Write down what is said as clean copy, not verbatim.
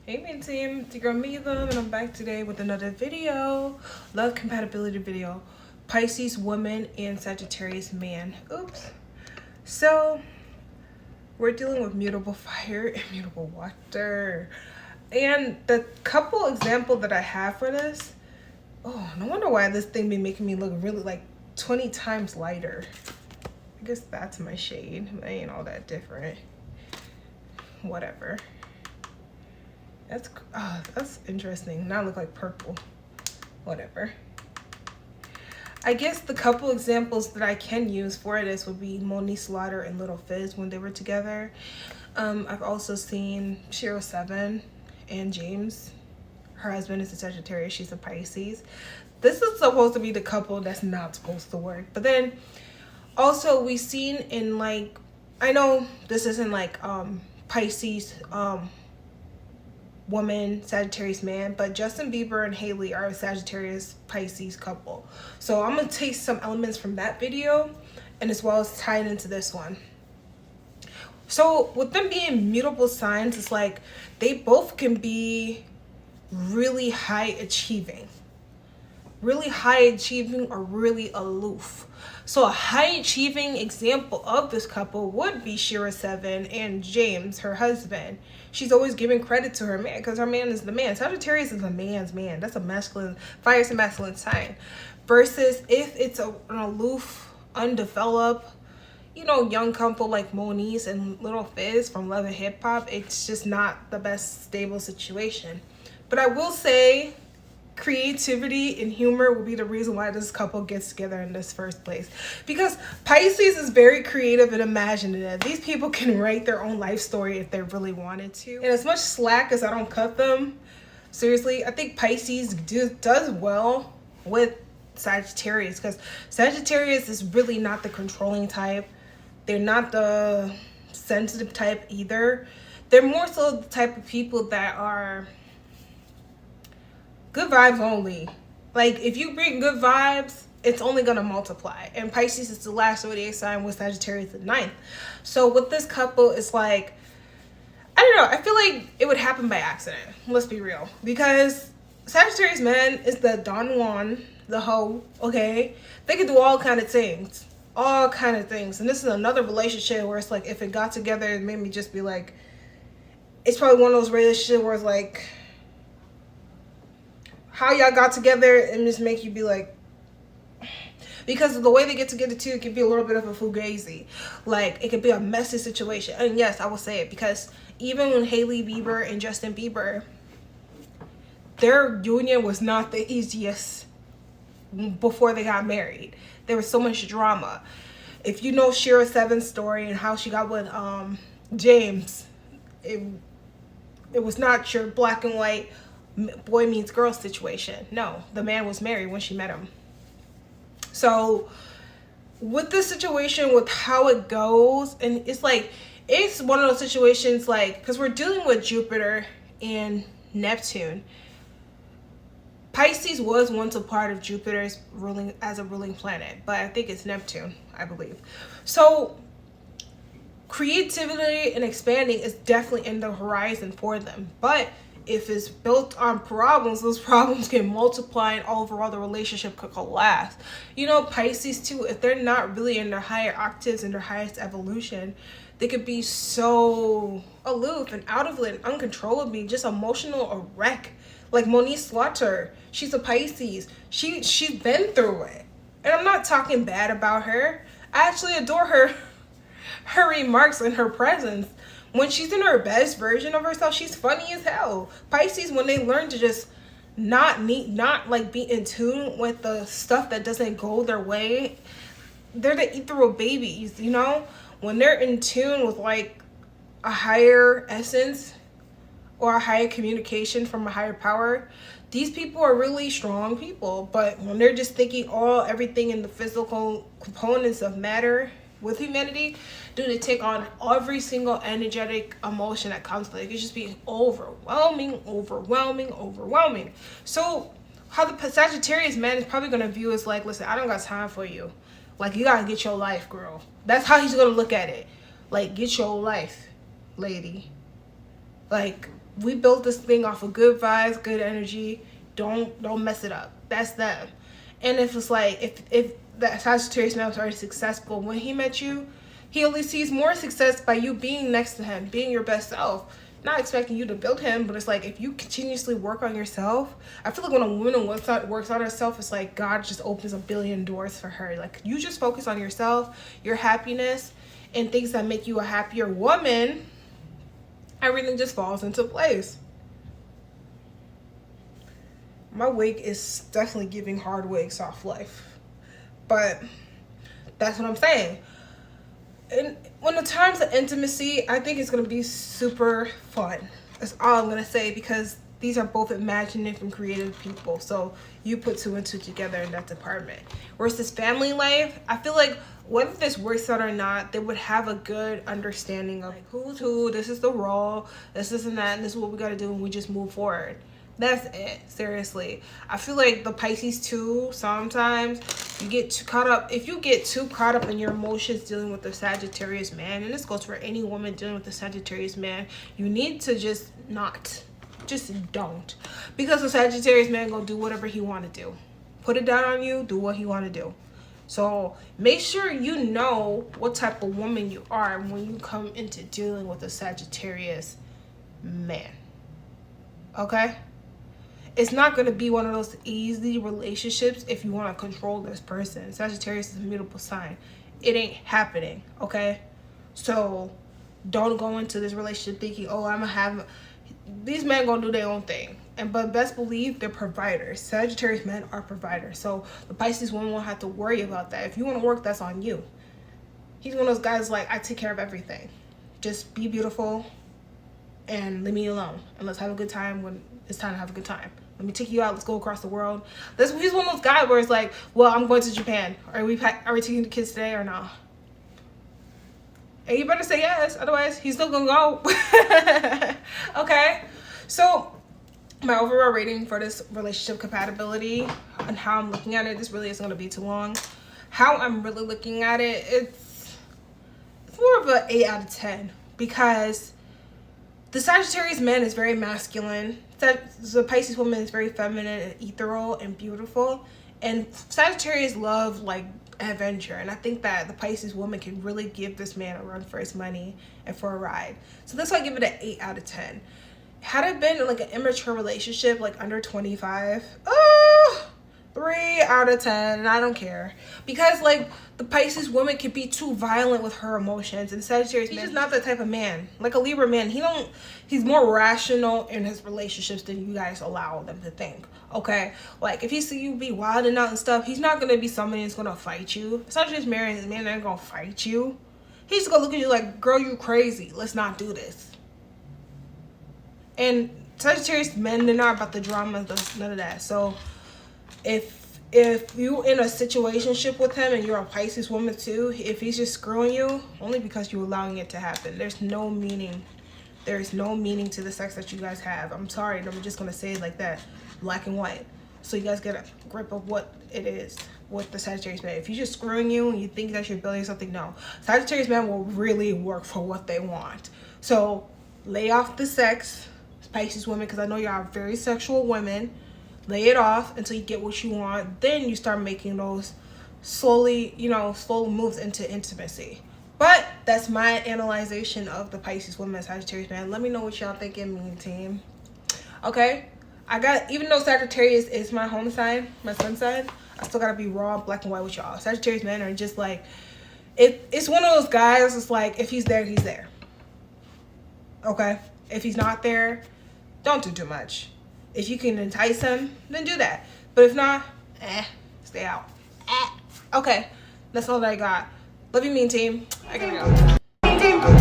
Hey man team, it's your girl MAEVUIM, and I'm back today with another video. Love compatibility video. Pisces woman and Sagittarius man. Oops. So we're dealing with mutable fire and mutable water. And the couple example that I have for this, oh, no wonder why this thing be making me look really like 20 times lighter. I guess that's my shade. It ain't all that different. Whatever. That's interesting. Now I look like purple. Whatever. I guess the couple examples that I can use for this would be Monique Slaughter and Little Fizz when they were together. I've also seen Shiro 7 and James. Her husband is a Sagittarius. She's a Pisces. This is supposed to be the couple that's not supposed to work. But then also we've seen in like, I know this isn't like Pisces woman, Sagittarius man, but Justin Bieber and Haley are a Sagittarius Pisces couple. So I'm gonna take some elements from that video and as well as tie it into this one. So with them being mutable signs, it's like they both can be really high achieving or really aloof. So a high achieving example of this couple would be Shira 7 and James, her husband. She's always giving credit to her man because her man is the man. Sagittarius is a man's man. That's a masculine, fire is a masculine sign. Versus if it's an aloof, undeveloped, you know, young couple like Monique and Little Fizz from Love and Hip Hop, it's just not the best stable situation. But I will say creativity and humor will be the reason why this couple gets together in this first place, because Pisces is very creative and imaginative. These people can write their own life story if they really wanted to, and as much slack as I don't cut them, seriously, I think Pisces does well with Sagittarius, because Sagittarius is really not the controlling type. They're not the sensitive type either. They're more so the type of people that are good vibes only. Like if you bring good vibes, it's only gonna multiply. And Pisces is the last zodiac sign with Sagittarius the 9th. So with this couple, it's like, I don't know, I feel like it would happen by accident. Let's be real. Because Sagittarius man is the Don Juan, the hoe, okay? They can do all kind of things. All kind of things. And this is another relationship where it's like, if it got together, it made me just be like, it's probably one of those relationships where it's like, how y'all got together and just make you be like, because of the way they get together too, it could be a little bit of a fugazi. Like it could be a messy situation. And yes, I will say it, because even when Hailey Bieber and Justin Bieber, their union was not the easiest before they got married. There was so much drama. If you know Shira 7's story and how she got with James, it was not your black and white boy meets girl situation. No, the man was married when she met him. So with this situation, with how it goes, and it's like, it's one of those situations like, because we're dealing with Jupiter and Neptune. Pisces was once a part of Jupiter's ruling as a ruling planet, but I think it's Neptune, I believe. So creativity and expanding is definitely in the horizon for them, but if it's built on problems, those problems can multiply and overall the relationship could collapse. You know, Pisces too, if they're not really in their higher octaves and their highest evolution, they could be so aloof and out of it and uncontrollably just emotional a wreck. Like Monique Slaughter, she's a Pisces. She's been through it. And I'm not talking bad about her. I actually adore her remarks and her presence. When she's in her best version of herself, she's funny as hell. Pisces, when they learn to just not like be in tune with the stuff that doesn't go their way, they're the ethereal babies, you know? When they're in tune with like a higher essence or a higher communication from a higher power, these people are really strong people. But when they're just thinking everything in the physical components of matter with humanity, do they take on every single energetic emotion that comes with it. It could just be overwhelming. So how the Sagittarius man is probably going to view is like, listen, I don't got time for you. Like, you got to get your life, girl. That's how he's going to look at it. Like, get your life, lady. Like, We built this thing off of good vibes, good energy. Don't mess it up. That's them. And if it's like, if that Sagittarius man was already successful when he met you, he only sees more success by you being next to him, being your best self. Not expecting you to build him, but it's like, if you continuously work on yourself, I feel like when a woman works on herself, it's like God just opens a billion doors for her. Like, you just focus on yourself, your happiness, and things that make you a happier woman, everything just falls into place. My wig is definitely giving hard wig soft life, but that's what I'm saying. And when the times of intimacy, I think it's going to be super fun. That's all I'm going to say, because these are both imaginative and creative people. So you put two and two together in that department. Whereas this family life, I feel like whether this works out or not, they would have a good understanding of like, who's who, this is the role, this and that, and this is what we got to do, and we just move forward. That's it. Seriously. I feel like the Pisces too, sometimes you get too caught up. If you get too caught up in your emotions dealing with the Sagittarius man, and this goes for any woman dealing with the Sagittarius man, you need to just not. Just don't. Because the Sagittarius man gonna do whatever he want to do. Put it down on you, do what he want to do. So make sure you know what type of woman you are when you come into dealing with a Sagittarius man. Okay? It's not going to be one of those easy relationships if you want to control this person. Sagittarius is a mutable sign. It ain't happening, okay? So don't go into this relationship thinking, oh, I'm going to have... These men going to do their own thing. But best believe they're providers. Sagittarius men are providers. So the Pisces woman won't have to worry about that. If you want to work, that's on you. He's one of those guys like, I take care of everything. Just be beautiful and leave me alone. And let's have a good time when it's time to have a good time. Let me take you out. Let's go across the world. He's one of those guys where it's like, well, I'm going to Japan. Are we taking the kids today or not? And you better say yes. Otherwise, he's still going to go. Okay. So my overall rating for this relationship compatibility and how I'm looking at it, this really isn't going to be too long. How I'm really looking at it, it's more of an 8 out of 10. Because the Sagittarius man is very masculine. The Pisces woman is very feminine and ethereal and beautiful. And Sagittarius love like adventure. And I think that the Pisces woman can really give this man a run for his money and for a ride. So that's why I give it an 8 out of 10. Had it been like an immature relationship, like under 25, 3 out of 10, and I don't care. Because like the Pisces woman can be too violent with her emotions, and Sagittarius man, he's just not that type of man. Like a Libra man, he's more rational in his relationships than you guys allow them to think. Okay? Like if he see you be wilding out and stuff, he's not gonna be somebody that's gonna fight you. Sagittarius man ain't gonna fight you. He's gonna look at you like, girl, you crazy. Let's not do this. And Sagittarius men, they're not about the drama, none of that. So if you in a situationship with him and you're a Pisces woman too, if he's just screwing you, only because you're allowing it to happen. There's no meaning. There's no meaning to the sex that you guys have. I'm sorry, I'm just gonna say it like that, black and white. So you guys get a grip of what it is with the Sagittarius man. If he's just screwing you and you think that you're building something, no. Sagittarius man will really work for what they want. So lay off the sex, Pisces women, because I know y'all are very sexual women. Lay it off until you get what you want. Then you start making those slow moves into intimacy. But that's my analyzation of the Pisces woman, Sagittarius man. Let me know what y'all thinking, mean team. Okay? Even though Sagittarius is my home sign, my sun sign, I still gotta be raw, black and white with y'all. Sagittarius men are just like, it's one of those guys, it's like, if he's there, he's there. Okay? If he's not there, don't do too much. If you can entice him, then do that. But if not, stay out. Okay, that's all that I got. Love you, mean team. I gotta go. Mean team.